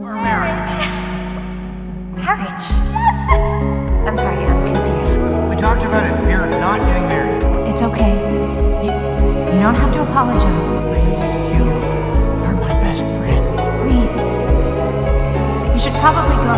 Marriage. Marriage? Yes! I'm sorry, I'm confused. We talked about it. We're not getting married. It's okay. You don't have to apologize. Please, you are my best friend. Please. You should probably go.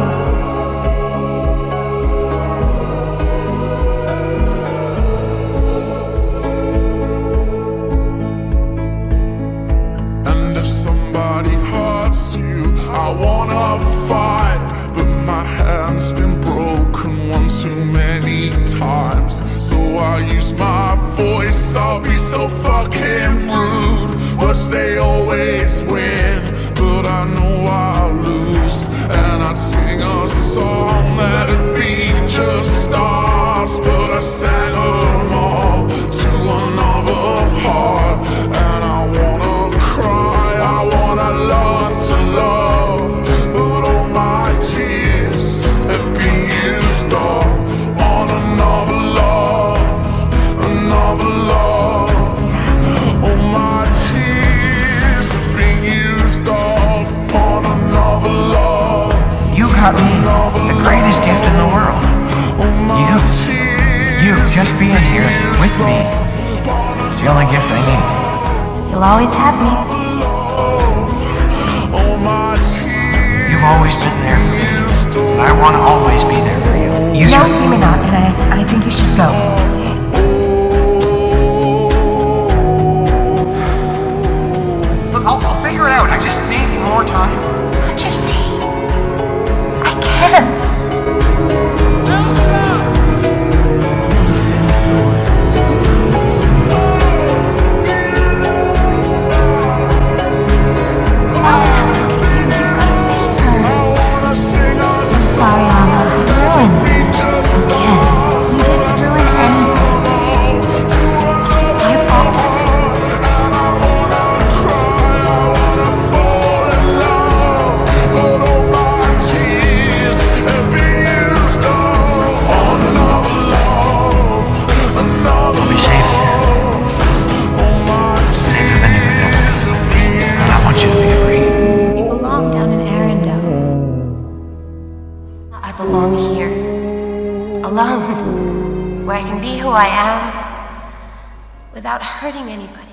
And if somebody hurts you, I wanna fight, but my hand's been broken one too many times. So I use my voice, I'll be so fucking rude. Words they always win, but I know I'll lose. And I'd sing a song that'd be just stars, but I sang them all to another heart. And I wanna cry, I wanna learn to love, but all my tears have been used up on another love, another love. All my tears have been used up on another love. You got me the greatest gift in the world. You just being here with me is the only gift I need. You'll always have me. You've always been there for me, and I want to always be there for you. No, you may not, and I think you should go. Look, I'll figure it out. I just need more time. Don't you see? I can't. Sorry, Anna. I ruined it. Again. You didn't ruin anything. This is my fault. I'll be safe there. Safer than you've been. And I want you to be free. You belong down in Arendelle. I belong here. Alone. Where I can be who I am without hurting anybody.